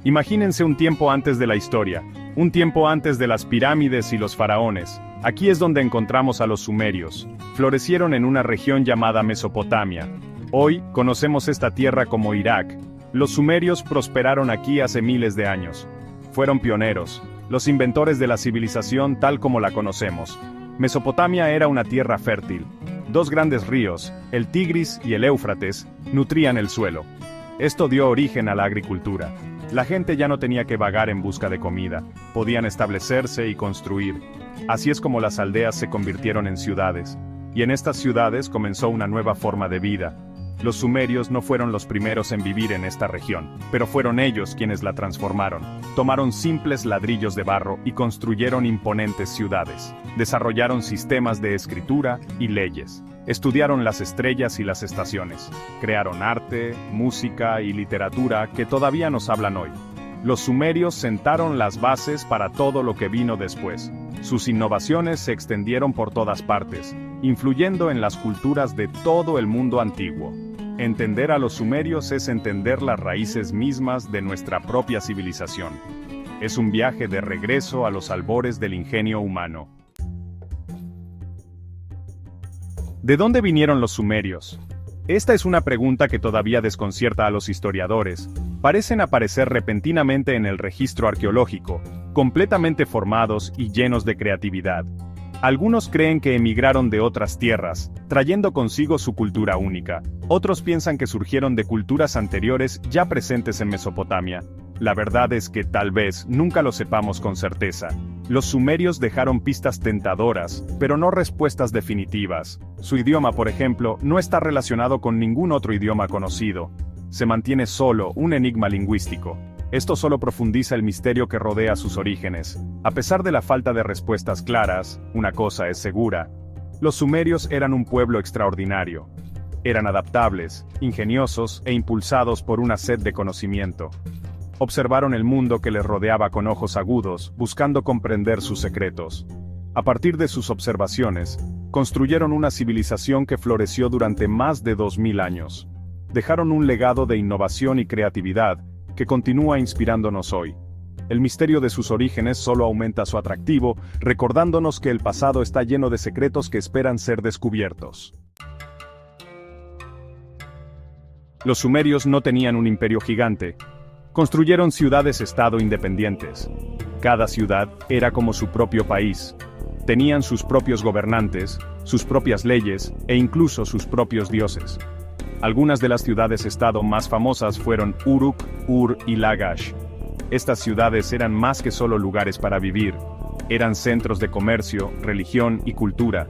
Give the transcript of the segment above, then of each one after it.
Imagínense un tiempo antes de la historia, un tiempo antes de las pirámides y los faraones. Aquí es donde encontramos a los sumerios. Florecieron en una región llamada Mesopotamia. Hoy, conocemos esta tierra como Irak. Los sumerios prosperaron aquí hace miles de años. Fueron pioneros, los inventores de la civilización tal como la conocemos. Mesopotamia era una tierra fértil. Dos grandes ríos, el Tigris y el Éufrates, nutrían el suelo. Esto dio origen a la agricultura. La gente ya no tenía que vagar en busca de comida, podían establecerse y construir. Así es como las aldeas se convirtieron en ciudades. Y en estas ciudades comenzó una nueva forma de vida. Los sumerios no fueron los primeros en vivir en esta región, pero fueron ellos quienes la transformaron. Tomaron simples ladrillos de barro y construyeron imponentes ciudades. Desarrollaron sistemas de escritura y leyes. Estudiaron las estrellas y las estaciones. Crearon arte, música y literatura que todavía nos hablan hoy. Los sumerios sentaron las bases para todo lo que vino después. Sus innovaciones se extendieron por todas partes, influyendo en las culturas de todo el mundo antiguo. Entender a los sumerios es entender las raíces mismas de nuestra propia civilización. Es un viaje de regreso a los albores del ingenio humano. ¿De dónde vinieron los sumerios? Esta es una pregunta que todavía desconcierta a los historiadores. Parecen aparecer repentinamente en el registro arqueológico, completamente formados y llenos de creatividad. Algunos creen que emigraron de otras tierras, trayendo consigo su cultura única. Otros piensan que surgieron de culturas anteriores ya presentes en Mesopotamia. La verdad es que tal vez nunca lo sepamos con certeza. Los sumerios dejaron pistas tentadoras, pero no respuestas definitivas. Su idioma, por ejemplo, no está relacionado con ningún otro idioma conocido. Se mantiene solo un enigma lingüístico. Esto solo profundiza el misterio que rodea sus orígenes. A pesar de la falta de respuestas claras, una cosa es segura. Los sumerios eran un pueblo extraordinario. Eran adaptables, ingeniosos e impulsados por una sed de conocimiento. Observaron el mundo que les rodeaba con ojos agudos, buscando comprender sus secretos. A partir de sus observaciones, construyeron una civilización que floreció durante más de 2000 años. Dejaron un legado de innovación y creatividad que continúa inspirándonos hoy. El misterio de sus orígenes solo aumenta su atractivo, recordándonos que el pasado está lleno de secretos que esperan ser descubiertos. Los sumerios no tenían un imperio gigante. Construyeron ciudades-estado independientes. Cada ciudad era como su propio país. Tenían sus propios gobernantes, sus propias leyes e incluso sus propios dioses. Algunas de las ciudades-estado más famosas fueron Uruk, Ur y Lagash. Estas ciudades eran más que solo lugares para vivir. Eran centros de comercio, religión y cultura.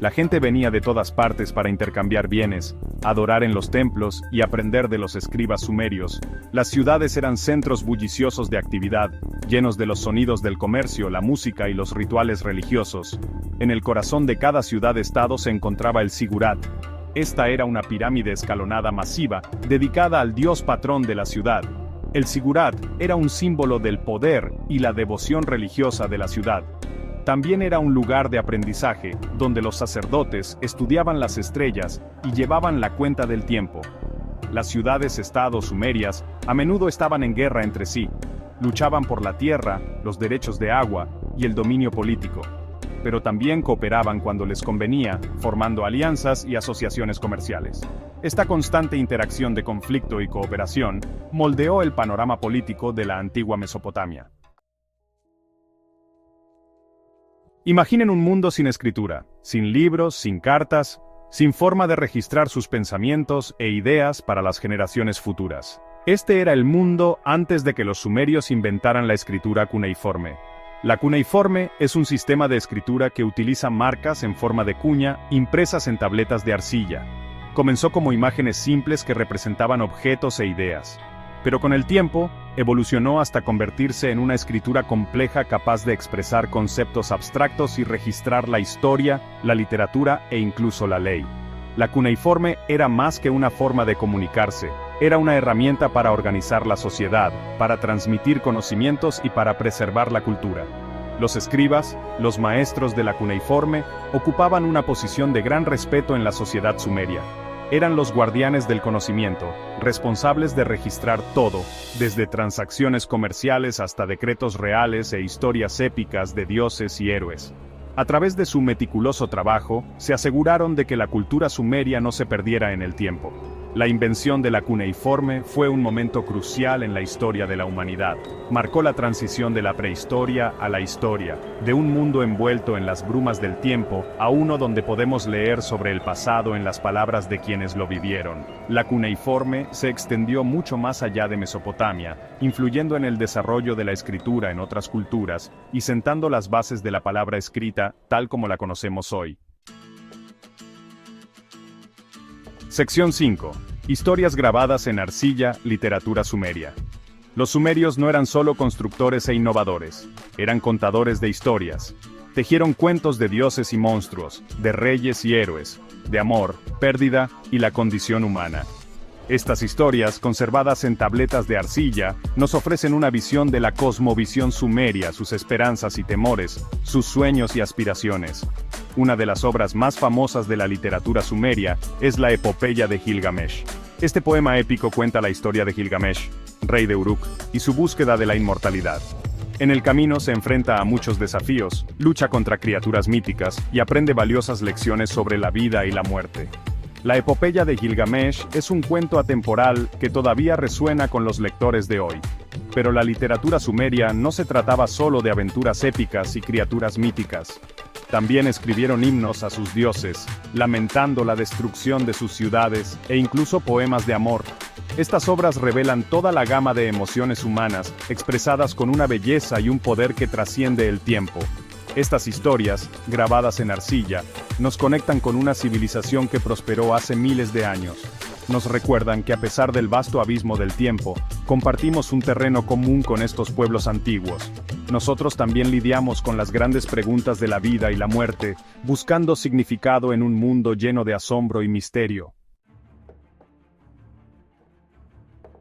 La gente venía de todas partes para intercambiar bienes, adorar en los templos y aprender de los escribas sumerios. Las ciudades eran centros bulliciosos de actividad, llenos de los sonidos del comercio, la música y los rituales religiosos. En el corazón de cada ciudad-estado se encontraba el Sigurat. Esta era una pirámide escalonada masiva, dedicada al dios patrón de la ciudad. El Sigurat era un símbolo del poder y la devoción religiosa de la ciudad. También era un lugar de aprendizaje, donde los sacerdotes estudiaban las estrellas y llevaban la cuenta del tiempo. Las ciudades-estado sumerias a menudo estaban en guerra entre sí. Luchaban por la tierra, los derechos de agua y el dominio político. Pero también cooperaban cuando les convenía, formando alianzas y asociaciones comerciales. Esta constante interacción de conflicto y cooperación moldeó el panorama político de la antigua Mesopotamia. Imaginen un mundo sin escritura, sin libros, sin cartas, sin forma de registrar sus pensamientos e ideas para las generaciones futuras. Este era el mundo antes de que los sumerios inventaran la escritura cuneiforme. La cuneiforme es un sistema de escritura que utiliza marcas en forma de cuña impresas en tabletas de arcilla. Comenzó como imágenes simples que representaban objetos e ideas. Pero con el tiempo, evolucionó hasta convertirse en una escritura compleja capaz de expresar conceptos abstractos y registrar la historia, la literatura e incluso la ley. La cuneiforme era más que una forma de comunicarse, era una herramienta para organizar la sociedad, para transmitir conocimientos y para preservar la cultura. Los escribas, los maestros de la cuneiforme, ocupaban una posición de gran respeto en la sociedad sumeria. Eran los guardianes del conocimiento, responsables de registrar todo, desde transacciones comerciales hasta decretos reales e historias épicas de dioses y héroes. A través de su meticuloso trabajo, se aseguraron de que la cultura sumeria no se perdiera en el tiempo. La invención de la cuneiforme fue un momento crucial en la historia de la humanidad. Marcó la transición de la prehistoria a la historia, de un mundo envuelto en las brumas del tiempo a uno donde podemos leer sobre el pasado en las palabras de quienes lo vivieron. La cuneiforme se extendió mucho más allá de Mesopotamia, influyendo en el desarrollo de la escritura en otras culturas y sentando las bases de la palabra escrita tal como la conocemos hoy. Sección 5. Historias grabadas en arcilla, literatura sumeria. Los sumerios no eran solo constructores e innovadores, eran contadores de historias. Tejieron cuentos de dioses y monstruos, de reyes y héroes, de amor, pérdida y la condición humana. Estas historias, conservadas en tabletas de arcilla, nos ofrecen una visión de la cosmovisión sumeria, sus esperanzas y temores, sus sueños y aspiraciones. Una de las obras más famosas de la literatura sumeria es la Epopeya de Gilgamesh. Este poema épico cuenta la historia de Gilgamesh, rey de Uruk, y su búsqueda de la inmortalidad. En el camino se enfrenta a muchos desafíos, lucha contra criaturas míticas y aprende valiosas lecciones sobre la vida y la muerte. La Epopeya de Gilgamesh es un cuento atemporal que todavía resuena con los lectores de hoy. Pero la literatura sumeria no se trataba solo de aventuras épicas y criaturas míticas. También escribieron himnos a sus dioses, lamentando la destrucción de sus ciudades, e incluso poemas de amor. Estas obras revelan toda la gama de emociones humanas, expresadas con una belleza y un poder que trasciende el tiempo. Estas historias, grabadas en arcilla, nos conectan con una civilización que prosperó hace miles de años. Nos recuerdan que a pesar del vasto abismo del tiempo, compartimos un terreno común con estos pueblos antiguos. Nosotros también lidiamos con las grandes preguntas de la vida y la muerte, buscando significado en un mundo lleno de asombro y misterio.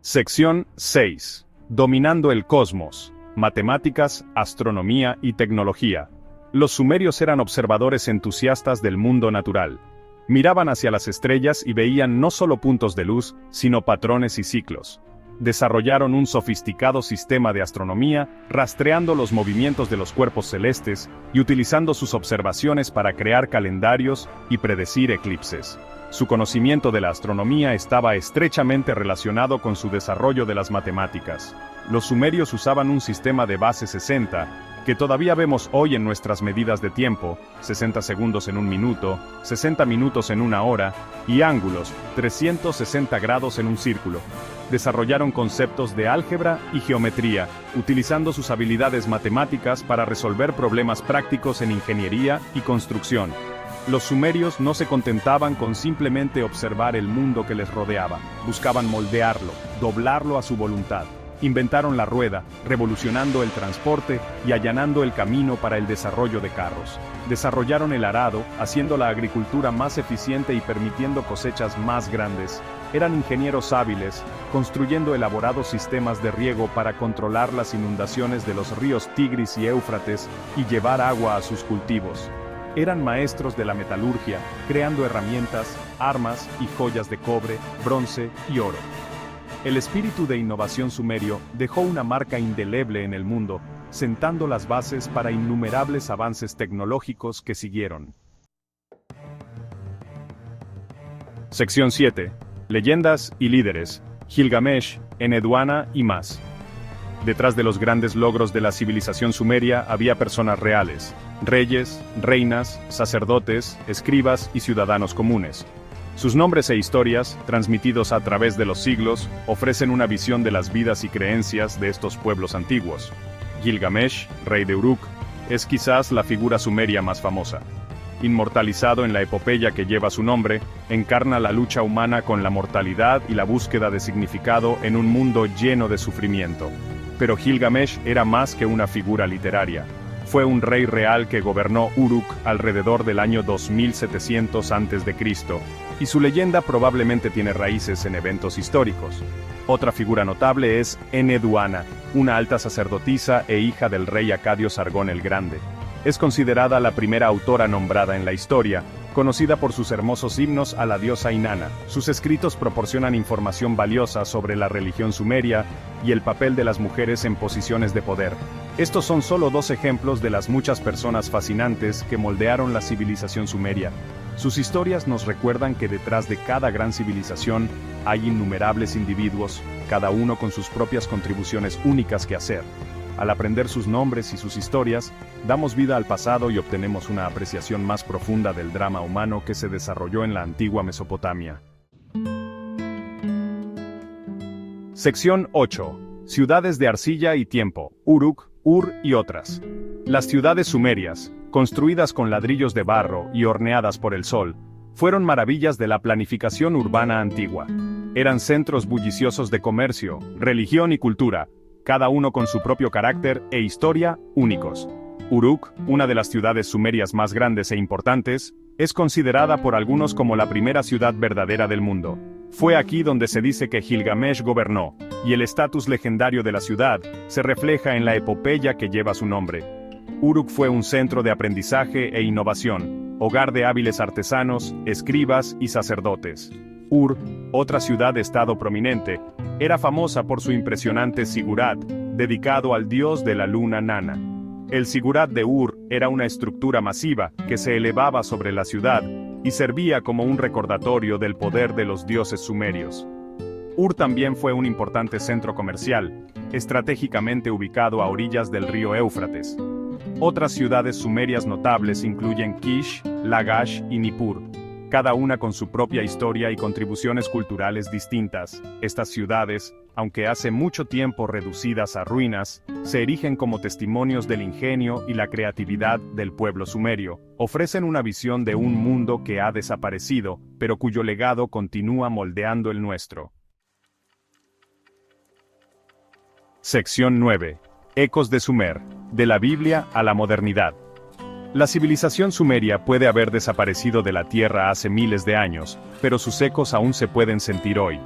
Sección 6. Dominando el cosmos. Matemáticas, astronomía y tecnología. Los sumerios eran observadores entusiastas del mundo natural. Miraban hacia las estrellas y veían no solo puntos de luz, sino patrones y ciclos. Desarrollaron un sofisticado sistema de astronomía, rastreando los movimientos de los cuerpos celestes y utilizando sus observaciones para crear calendarios y predecir eclipses. Su conocimiento de la astronomía estaba estrechamente relacionado con su desarrollo de las matemáticas. Los sumerios usaban un sistema de base 60, que todavía vemos hoy en nuestras medidas de tiempo, 60 segundos en un minuto, 60 minutos en una hora, y ángulos, 360 grados en un círculo. Desarrollaron conceptos de álgebra y geometría, utilizando sus habilidades matemáticas para resolver problemas prácticos en ingeniería y construcción. Los sumerios no se contentaban con simplemente observar el mundo que les rodeaba, buscaban moldearlo, doblarlo a su voluntad. Inventaron la rueda, revolucionando el transporte y allanando el camino para el desarrollo de carros. Desarrollaron el arado, haciendo la agricultura más eficiente y permitiendo cosechas más grandes. Eran ingenieros hábiles, construyendo elaborados sistemas de riego para controlar las inundaciones de los ríos Tigris y Éufrates y llevar agua a sus cultivos. Eran maestros de la metalurgia, creando herramientas, armas y joyas de cobre, bronce y oro. El espíritu de innovación sumerio dejó una marca indeleble en el mundo, sentando las bases para innumerables avances tecnológicos que siguieron. Sección 7. Leyendas y líderes. Gilgamesh, Enheduanna y más. Detrás de los grandes logros de la civilización sumeria había personas reales, reyes, reinas, sacerdotes, escribas y ciudadanos comunes. Sus nombres e historias, transmitidos a través de los siglos, ofrecen una visión de las vidas y creencias de estos pueblos antiguos. Gilgamesh, rey de Uruk, es quizás la figura sumeria más famosa. Inmortalizado en la epopeya que lleva su nombre, encarna la lucha humana con la mortalidad y la búsqueda de significado en un mundo lleno de sufrimiento. Pero Gilgamesh era más que una figura literaria. Fue un rey real que gobernó Uruk alrededor del año 2700 a.C., y su leyenda probablemente tiene raíces en eventos históricos. Otra figura notable es Enheduanna, una alta sacerdotisa e hija del rey acadio Sargón el Grande. Es considerada la primera autora nombrada en la historia, conocida por sus hermosos himnos a la diosa Inanna. Sus escritos proporcionan información valiosa sobre la religión sumeria y el papel de las mujeres en posiciones de poder. Estos son solo 2 ejemplos de las muchas personas fascinantes que moldearon la civilización sumeria. Sus historias nos recuerdan que detrás de cada gran civilización hay innumerables individuos, cada uno con sus propias contribuciones únicas que hacer. Al aprender sus nombres y sus historias, damos vida al pasado y obtenemos una apreciación más profunda del drama humano que se desarrolló en la antigua Mesopotamia. Sección 8. Ciudades de arcilla y tiempo, Uruk, Ur y otras. Las ciudades sumerias, construidas con ladrillos de barro y horneadas por el sol, fueron maravillas de la planificación urbana antigua. Eran centros bulliciosos de comercio, religión y cultura, cada uno con su propio carácter e historia únicos. Uruk, una de las ciudades sumerias más grandes e importantes, es considerada por algunos como la primera ciudad verdadera del mundo. Fue aquí donde se dice que Gilgamesh gobernó, y el estatus legendario de la ciudad se refleja en la epopeya que lleva su nombre. Uruk fue un centro de aprendizaje e innovación, hogar de hábiles artesanos, escribas y sacerdotes. Ur, otra ciudad-estado prominente, era famosa por su impresionante zigurat, dedicado al dios de la luna Nana. El zigurat de Ur era una estructura masiva que se elevaba sobre la ciudad y servía como un recordatorio del poder de los dioses sumerios. Ur también fue un importante centro comercial, estratégicamente ubicado a orillas del río Éufrates. Otras ciudades sumerias notables incluyen Kish, Lagash y Nippur, cada una con su propia historia y contribuciones culturales distintas. Estas ciudades, aunque hace mucho tiempo reducidas a ruinas, se erigen como testimonios del ingenio y la creatividad del pueblo sumerio. Ofrecen una visión de un mundo que ha desaparecido, pero cuyo legado continúa moldeando el nuestro. Sección 9. Ecos de Sumer, de la Biblia a la modernidad. La civilización sumeria puede haber desaparecido de la Tierra hace miles de años, pero sus ecos aún se pueden sentir hoy.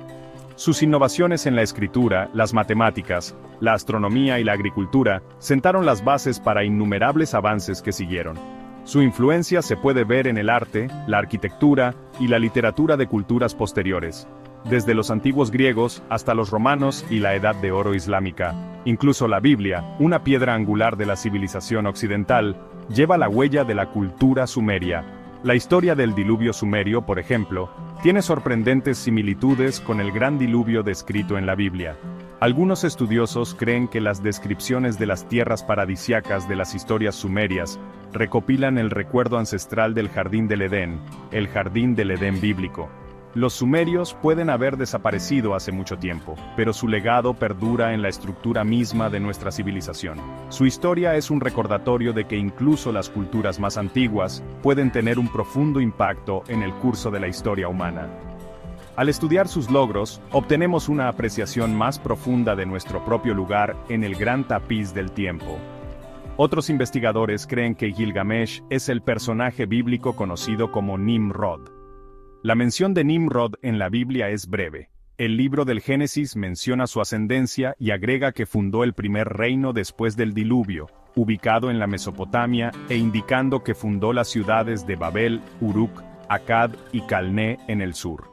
Sus innovaciones en la escritura, las matemáticas, la astronomía y la agricultura sentaron las bases para innumerables avances que siguieron. Su influencia se puede ver en el arte, la arquitectura y la literatura de culturas posteriores, desde los antiguos griegos hasta los romanos y la Edad de Oro islámica. Incluso la Biblia, una piedra angular de la civilización occidental, lleva la huella de la cultura sumeria. La historia del diluvio sumerio, por ejemplo, tiene sorprendentes similitudes con el gran diluvio descrito en la Biblia. Algunos estudiosos creen que las descripciones de las tierras paradisíacas de las historias sumerias recopilan el recuerdo ancestral del jardín del Edén, el jardín del Edén bíblico. Los sumerios pueden haber desaparecido hace mucho tiempo, pero su legado perdura en la estructura misma de nuestra civilización. Su historia es un recordatorio de que incluso las culturas más antiguas pueden tener un profundo impacto en el curso de la historia humana. Al estudiar sus logros, obtenemos una apreciación más profunda de nuestro propio lugar en el gran tapiz del tiempo. Otros investigadores creen que Gilgamesh es el personaje bíblico conocido como Nimrod. La mención de Nimrod en la Biblia es breve. El libro del Génesis menciona su ascendencia y agrega que fundó el primer reino después del diluvio, ubicado en la Mesopotamia e indicando que fundó las ciudades de Babel, Uruk, Akkad y Calné en el sur.